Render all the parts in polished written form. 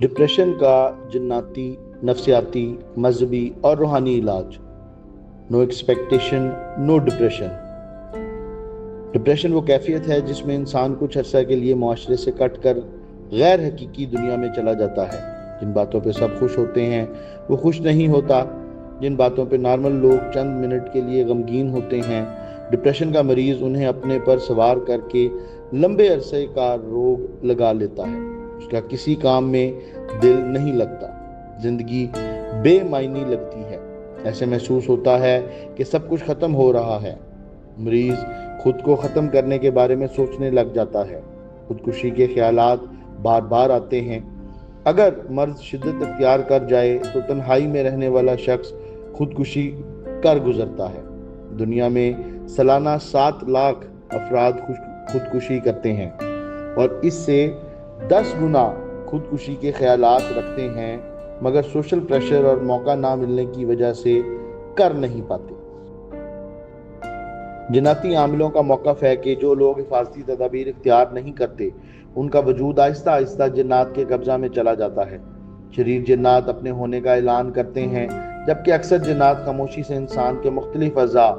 Depression کا جناتی، نفسیاتی، مذہبی اور روحانی علاج۔ نو ایکسپیکٹیشن، نو ڈپریشن۔ ڈپریشن وہ کیفیت ہے جس میں انسان کچھ عرصہ کے لیے معاشرے سے کٹ کر غیر حقیقی دنیا میں چلا جاتا ہے۔ جن باتوں پہ سب خوش ہوتے ہیں وہ خوش نہیں ہوتا، جن باتوں پہ نارمل لوگ چند منٹ کے لیے غمگین ہوتے ہیں۔ ڈپریشن کا مریض انہیں اپنے پر سوار کر کے لمبے عرصے کا روگ لگا لیتا ہے۔ اس کا کسی کام میں دل نہیں لگتا، زندگی بے معنی لگتی ہے، ایسے محسوس ہوتا ہے کہ سب کچھ ختم ہو رہا ہے۔ مریض خود کو ختم کرنے کے بارے میں سوچنے لگ جاتا ہے، خودکشی کے خیالات بار بار آتے ہیں۔ اگر مرض شدت اختیار کر جائے تو تنہائی میں رہنے والا شخص خودکشی کر گزرتا ہے۔ دنیا میں سالانہ 7 لاکھ افراد خودکشی کرتے ہیں اور اس سے 10 گنا خودکشی کے خیالات رکھتے ہیں، مگر سوشل پریشر اور موقع نہ ملنے کی وجہ سے کر نہیں پاتے۔ جناتی عاملوں کا موقف ہے کہ جو لوگ حفاظتی تدابیر اختیار نہیں کرتے ان کا وجود آہستہ آہستہ جنات کے قبضہ میں چلا جاتا ہے۔ شریر جنات اپنے ہونے کا اعلان کرتے ہیں، جبکہ اکثر جنات خاموشی سے انسان کے مختلف اعضاء،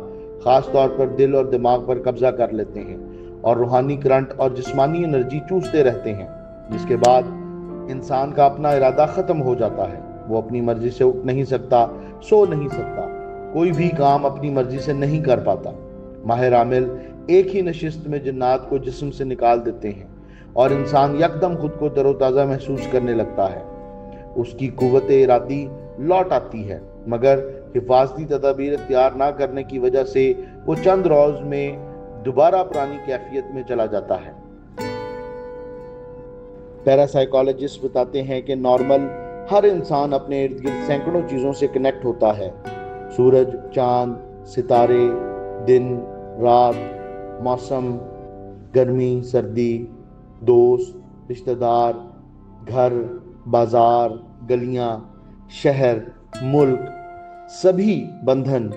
خاص طور پر دل اور دماغ پر قبضہ کر لیتے ہیں اور روحانی کرنٹ اور جسمانی انرجی چوستے رہتے ہیں، جس کے بعد انسان کا اپنا ارادہ ختم ہو جاتا ہے۔ وہ اپنی مرضی سے اٹھ نہیں سکتا، سو نہیں سکتا، کوئی بھی کام اپنی مرضی سے نہیں کر پاتا۔ ماہر عامل ایک ہی نشست میں جنات کو جسم سے نکال دیتے ہیں اور انسان یکدم خود کو تر و تازہ محسوس کرنے لگتا ہے۔ اس کی قوت ارادی لوٹ آتی ہے، مگر حفاظتی تدابیر اختیار نہ کرنے کی وجہ سے وہ چند روز میں دوبارہ پرانی کیفیت میں چلا جاتا ہے۔ پیراسائیکالوجسٹ بتاتے ہیں کہ نارمل ہر انسان اپنے ارد گرد سینکڑوں چیزوں سے کنیکٹ ہوتا ہے: سورج، چاند، ستارے، دن، رات، موسم، گرمی، سردی، دوست، رشتہ دار، گھر، بازار، گلیاں، شہر، ملک، سبھی بندھن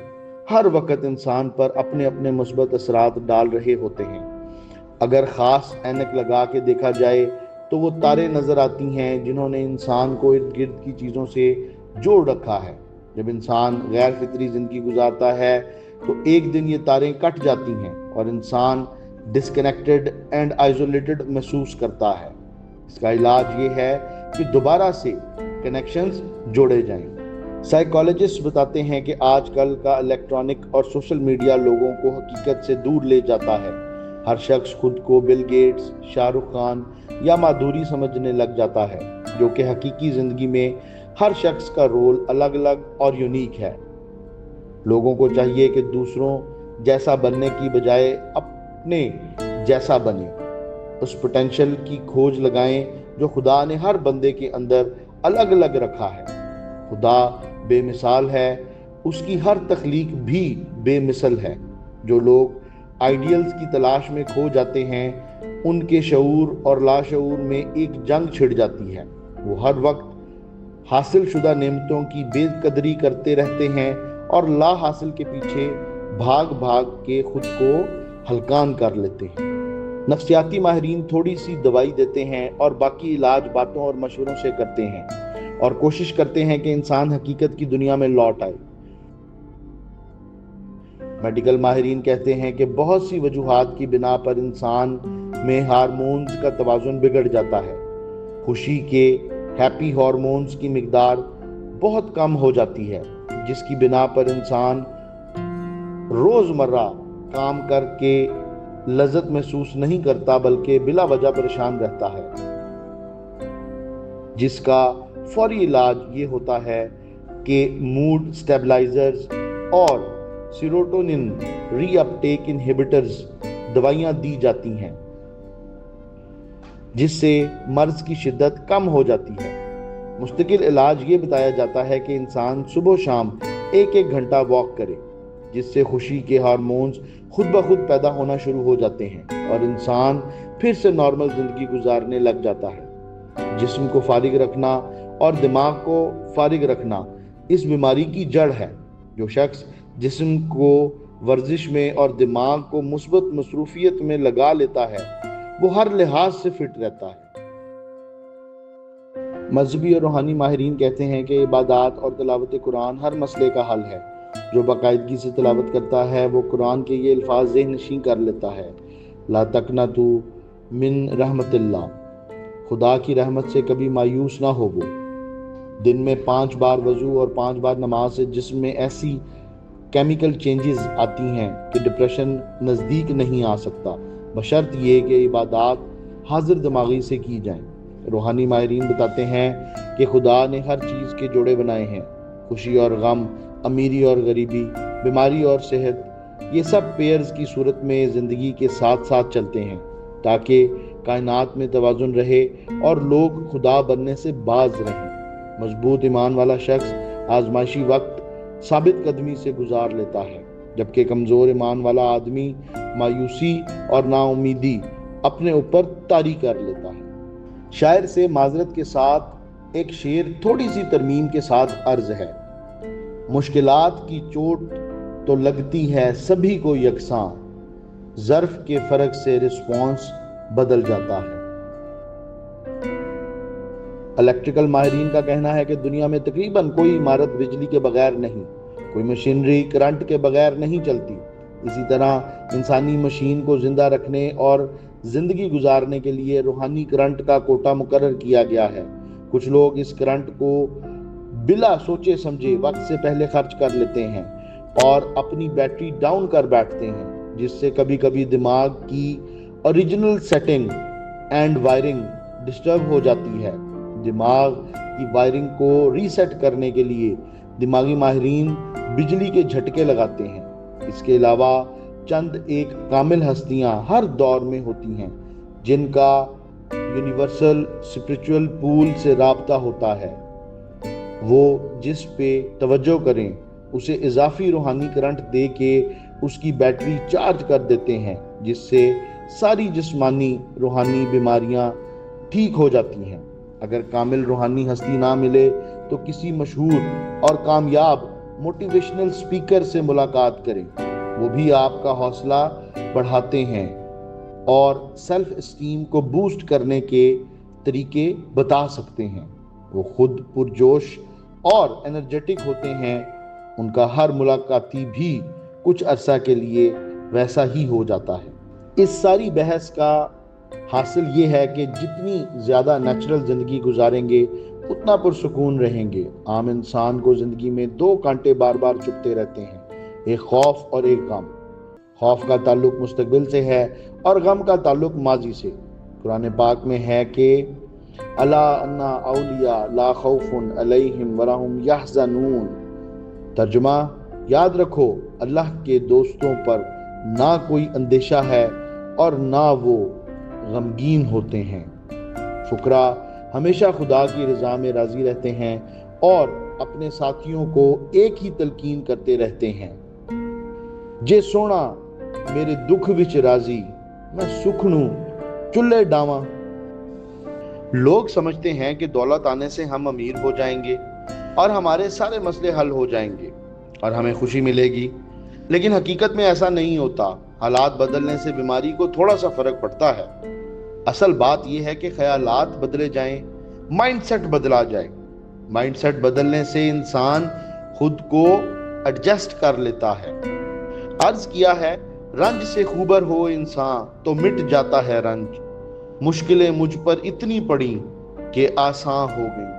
ہر وقت انسان پر اپنے اپنے مثبت اثرات ڈال رہے ہوتے ہیں۔ اگر خاص اینک لگا کے دیکھا جائے تو وہ تارے نظر آتی ہیں جنہوں نے انسان کو ارد گرد کی چیزوں سے جوڑ رکھا ہے۔ جب انسان غیر فطری زندگی گزارتا ہے تو ایک دن یہ تاریں کٹ جاتی ہیں اور انسان ڈسکنیکٹڈ اینڈ آئسولیٹڈ محسوس کرتا ہے۔ اس کا علاج یہ ہے کہ دوبارہ سے کنیکشنز جوڑے جائیں۔ سائیکالوجسٹ بتاتے ہیں کہ آج کل کا الیکٹرانک اور سوشل میڈیا لوگوں کو حقیقت سے دور لے جاتا ہے۔ ہر شخص خود کو بل گیٹس، شاہ رخ خان یا مادھوری سمجھنے لگ جاتا ہے، جو کہ حقیقی زندگی میں ہر شخص کا رول الگ الگ اور یونیک ہے۔ لوگوں کو چاہیے کہ دوسروں جیسا بننے کی بجائے اپنے جیسا بنیں، اس پوٹینشل کی کھوج لگائیں جو خدا نے ہر بندے کے اندر الگ الگ رکھا ہے۔ خدا بے مثال ہے، اس کی ہر تخلیق بھی بے مثل ہے۔ جو لوگ آئیڈیلز کی تلاش میں کھو جاتے ہیں ان کے شعور اور لاشعور میں ایک جنگ چھڑ جاتی ہے۔ وہ ہر وقت حاصل شدہ نعمتوں کی بے قدری کرتے رہتے ہیں اور لا حاصل کے پیچھے بھاگ بھاگ کے خود کو ہلکان کر لیتے ہیں۔ نفسیاتی ماہرین تھوڑی سی دوائی دیتے ہیں اور باقی علاج باتوں اور مشوروں سے کرتے ہیں اور کوشش کرتے ہیں کہ انسان حقیقت کی دنیا میں لوٹ آئے۔ میڈیکل ماہرین کہتے ہیں کہ بہت سی وجوہات کی بنا پر انسان میں ہارمونز کا توازن بگڑ جاتا ہے۔ خوشی کے ہیپی ہارمونز کی مقدار بہت کم ہو جاتی ہے، جس کی بنا پر انسان روزمرہ کام کر کے لذت محسوس نہیں کرتا بلکہ بلا وجہ پریشان رہتا ہے، جس کا فوری علاج یہ ہوتا ہے کہ موڈ سٹیبلائزرز اور سیروٹونن ری اپٹیک انہیبیٹرز دوائیاں دی جاتی ہیں، جس سے مرض کی شدت کم ہو جاتی ہے۔ مستقل علاج یہ بتایا جاتا ہے کہ انسان صبح و شام 1 گھنٹہ واک کرے، جس سے خوشی کے ہارمونز خود بخود پیدا ہونا شروع ہو جاتے ہیں اور انسان پھر سے نارمل زندگی گزارنے لگ جاتا ہے۔ جسم کو فارغ رکھنا اور دماغ کو فارغ رکھنا اس بیماری کی جڑ ہے۔ جو شخص جسم کو ورزش میں اور دماغ کو مثبت مصروفیت میں لگا لیتا ہے وہ ہر لحاظ سے فٹ رہتا ہے۔ مذہبی اور روحانی ماہرین کہتے ہیں کہ عبادات اور تلاوت قرآن ہر مسئلے کا حل ہے۔ جو باقاعدگی سے تلاوت کرتا ہے وہ قرآن کے یہ الفاظ ذہن نشین کر لیتا ہے: لا تقنطوا من رحمت اللہ، خدا کی رحمت سے کبھی مایوس نہ ہو۔ وہ دن میں 5 بار وضو اور 5 بار نماز سے جسم میں ایسی کیمیکل چینجز آتی ہیں کہ ڈپریشن نزدیک نہیں آ سکتا، بشرط یہ کہ عبادات حاضر دماغی سے کی جائیں۔ روحانی ماہرین بتاتے ہیں کہ خدا نے ہر چیز کے جوڑے بنائے ہیں: خوشی اور غم، امیری اور غریبی، بیماری اور صحت۔ یہ سب پیئرز کی صورت میں زندگی کے ساتھ ساتھ چلتے ہیں تاکہ کائنات میں توازن رہے اور لوگ خدا بننے سے باز رہیں۔ مضبوط ایمان والا شخص آزمائشی وقت ثابت قدمی سے گزار لیتا ہے، جبکہ کمزور ایمان والا آدمی مایوسی اور نا امیدی اپنے اوپر طاری کر لیتا ہے۔ شاعر سے معذرت کے ساتھ ایک شعر تھوڑی سی ترمیم کے ساتھ عرض ہے: مشکلات کی چوٹ تو لگتی ہے سبھی کو یکساں، ظرف کے فرق سے رسپانس بدل جاتا ہے۔ الیکٹریکل ماہرین کا کہنا ہے کہ دنیا میں تقریباً کوئی عمارت بجلی کے بغیر نہیں، کوئی مشینری کرنٹ کے بغیر نہیں چلتی۔ اسی طرح انسانی مشین کو زندہ رکھنے اور زندگی گزارنے کے لیے روحانی کرنٹ کا کوٹا مقرر کیا گیا ہے۔ کچھ لوگ اس کرنٹ کو بلا سوچے سمجھے وقت سے پہلے خرچ کر لیتے ہیں اور اپنی بیٹری ڈاؤن کر بیٹھتے ہیں، جس سے کبھی کبھی دماغ کی original setting and wiring disturb ہو جاتی ہے۔ دماغ کی وائرنگ کو ریسیٹ کرنے کے لیے دماغی ماہرین بجلی کے جھٹکے لگاتے ہیں۔ اس کے علاوہ چند ایک کامل ہستیاں ہر دور میں ہوتی ہیں جن کا یونیورسل اسپرچول پول سے رابطہ ہوتا ہے۔ وہ جس پہ توجہ کریں اسے اضافی روحانی کرنٹ دے کے اس کی بیٹری چارج کر دیتے ہیں، جس سے ساری جسمانی روحانی بیماریاں ٹھیک ہو جاتی ہیں۔ اگر کامل روحانی ہستی نہ ملے تو کسی مشہور اور کامیاب موٹیویشنل سپیکر سے ملاقات کریں، وہ بھی آپ کا حوصلہ بڑھاتے ہیں اور سیلف اسٹیم کو بوسٹ کرنے کے طریقے بتا سکتے ہیں۔ وہ خود پرجوش اور انرجیٹک ہوتے ہیں، ان کا ہر ملاقاتی بھی کچھ عرصہ کے لیے ویسا ہی ہو جاتا ہے۔ اس ساری بحث کا حاصل یہ ہے کہ جتنی زیادہ نیچرل زندگی گزاریں گے اتنا پرسکون رہیں گے۔ عام انسان کو زندگی میں 2 کانٹے بار بار چبھتے رہتے ہیں، ایک خوف اور ایک غم۔ خوف کا تعلق مستقبل سے ہے اور غم کا تعلق ماضی سے۔ قرآن پاک میں ہے کہ الا ان اولیاء لا خوف علیہم ولا هم یحزنون۔ ترجمہ: یاد رکھو اللہ کے دوستوں پر نہ کوئی اندیشہ ہے اور نہ وہ غمگین ہوتے ہیں۔ فقراء ہمیشہ خدا کی رضا میں راضی رہتے ہیں اور اپنے ساتھیوں کو ایک ہی تلقین کرتے رہتے ہیں: جے سونا میرے دکھ وچ راضی، میں سکھ نوں چلے ڈاواں۔ لوگ سمجھتے ہیں کہ دولت آنے سے ہم امیر ہو جائیں گے اور ہمارے سارے مسئلے حل ہو جائیں گے اور ہمیں خوشی ملے گی، لیکن حقیقت میں ایسا نہیں ہوتا۔ حالات بدلنے سے بیماری کو تھوڑا سا فرق پڑتا ہے۔ اصل بات یہ ہے کہ خیالات بدلے جائیں، مائنڈ سیٹ بدلا جائے۔ مائنڈ سیٹ بدلنے سے انسان خود کو ایڈجسٹ کر لیتا ہے۔ عرض کیا ہے: رنج سے خوبر ہو انسان تو مٹ جاتا ہے رنج، مشکلیں مجھ پر اتنی پڑی کہ آسان ہو گئی۔